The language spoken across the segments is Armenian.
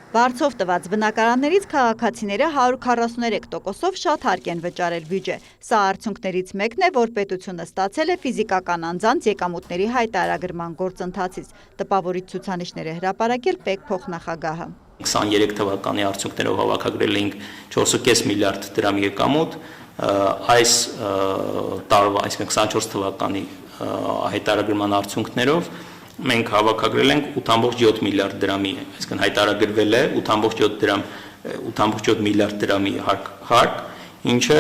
Բարձով տված բնակարաններից քաղաքացիները 143%-ով շատ հարկ են վճարել բյուջե։ Սա արդյունքներից մեկն է, որ պետությունը ստացել է ֆիզիկական անձանց եկամուտների հայտարարագրման գործընթացից, տպավորիչ ցուցանիշներ է հրապարակել ՊԵԿ փոխնախագահը։ 23 թվականի արդյունքներով հավաքագրել էինք 4.5 միլիարդ դրամ եկամուտ, այս տարվա, այսինքն 24 թվականի հայտարարագրման արդյունքներով մենք հավաքագրել ենք 8.7 միլիարդ դրամի, այսինքն հայտարարագրվել է 8.7 միլիարդ դրամի հարկ, ինչը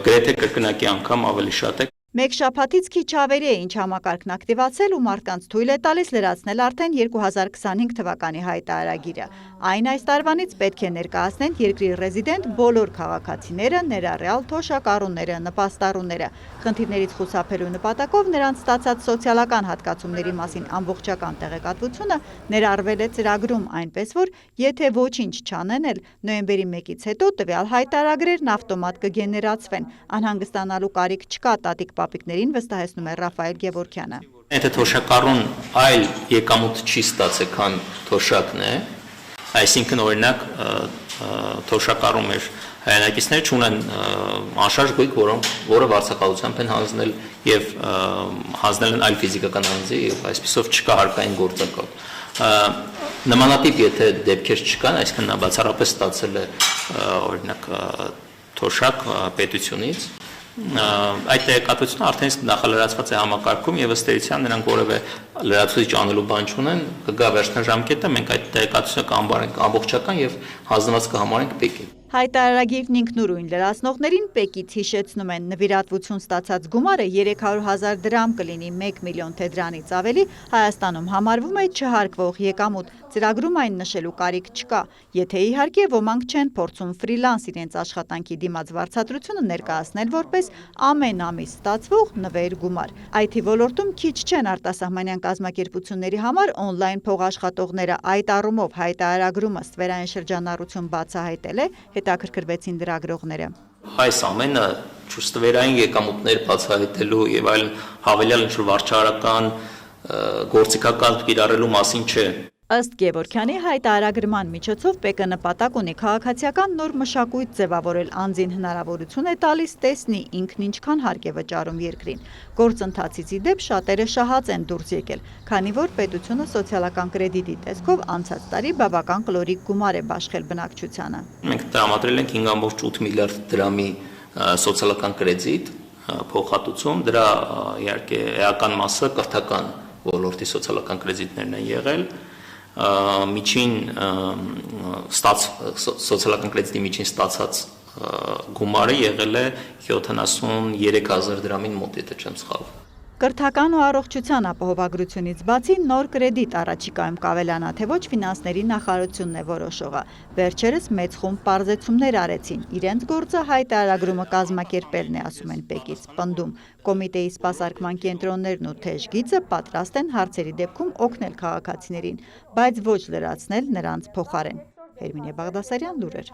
գրեթե կրկնակի անգամ ավելի շատ է։ Մեկ շաբաթից քիչ ավերի է, ինչ համակարգն ակտիվացել ու մարդկանց թույլ է տալիս լրացնել արդեն 2025 թվականի հայտարարագիրը։ Այն այս տարվանից պետք է ներկայացնեն երկրի ռեզիդենտ բոլոր քաղաքացիները, ներառյալ թոշակառուները, նպաստառուները։ Խնդիրներից խուսափելու նպատակով նրանց ստացած սոցիալական հատկացումների մասին ամբողջական տեղեկատվությունը ներառվել է ծրագրում, այնպես որ եթե ոչինչ չանեն էլ նոյեմբերի 1-ից հետո տվյալ հայտարարագրերն ավտոմատ կգեներացվեն, անհանգստանալու կարիք չկա տատիկ պապիկներին վստահեցնում է Ռաֆայել Գևորգյանը։ Եթե թոշակառուն այլ եկամուտ չի ստացել, քան թոշակն է, այսինքն օրինակ թոշակառու մեր հայրենակիցները չունեն անշարժ գույք, որը վարձակալությամբ են հանձնել եւ հանձնել են այլ ֆիզիկական անձի, եւ այսպիսով չկա հարկային գործակալ։ Նմանատիպ եթե դեպքեր չկան, այսինքն նա բացառապես ստացել է օրինակ թոշակ պետությունից, այդ տեղեկատվությունը արդեն իսկ նախալրացված է համակարգում եւ ըստ էության նրանք որևէ լրացուցիչ անելու բան չունեն, կգա վերջնաժամկետը, մենք այդ տեղեկատվությունը կհամբարենք ամբողջական եւ հանձնված կհամարենք ՊԵԿ-ին։ Հայտարարագիրն ինքնուրույն լրացնողներին ՊԵԿ-ից հիշեցնում են նվիրատվություն ստացած գումարը 300,000 դրամ կլինի 1 միլիոն թե դրանից ավելի Հայաստանում համարվում է չհարկվող եկամուտ, ծրագրում այն նշելու կարիք չկա, եթե իհարկե ոմանք չեն փորձում ֆրիլանս իրենց աշխատանքի դիմաց վարձատրությունը ներկայացնել որպես ամեն ամիս ստացվող նվեր գումար։ IT ոլորտում քիչ չեն արտասահմանյան կազմակերպությունների համար օնլայն փոխաշխատողները, այդ առումով հայտարարագրումը ստվերային շրջանառություն բացահայտել է, հետաքրքրվեցին լրագրողները։ Այս ամենը ստվերային եկամուտներ բացահայտելու եւ այլն հավելյալ ինչ-որ վարչարական գործիքական կիրառելու մասին չէ։ Ըստ Գևորգյանի հայտարարագրման միջոցով ՊԵԿ-ը նպատակ ունի քաղաքացիական նոր մշակույթ ձևավորել, անձին հնարավորություն է տալիս տեսնի ինքն ինչքան հարկ է վճարում երկրին։ Գործընթացից ի դեպ շատերը շահած են դուրս եկել, քանի որ պետությունը սոցիալական կրեդիտի տեսքով անցած տարի բավական կլորիկ գումար է բաշխել բնակչությանը։ Մենք տրամադրել ենք 5.8 միլիարդ դրամի սոցիալական կրեդիտ փոխհատուցում, դրա իհարկե էական մասը կրթական ոլորտի սոցիալական կրեդիտներն են եղել, միջին սոցիալական կրեդիտի միջին ստացած գումարը եղել է 73,000 դրամին մոտ, եթե չեմ սխալվում։ Կրթական ու առողջության ապահովագրությունից բացի նոր կրեդիտ առաջիկայում կավելանա, թե ոչ ֆինանսների նախարարությունն է որոշողը։ Վերջերս մեծ խումբ պարզեցումներ արեցին, իրենց գործը հայտարարագրումը կազմակերպելն է, ասում են ՊԵԿ-ից պնդում։ Կոմիտեի սպասարկման կենտրոններն ու թեժ գիծը պատրաստ են հարցերի դեպքում օգնել քաղաքացիներին, բայց ոչ լրացնել նրանց փոխարեն։ Հերմինե Բաղդասարյան, լուրեր։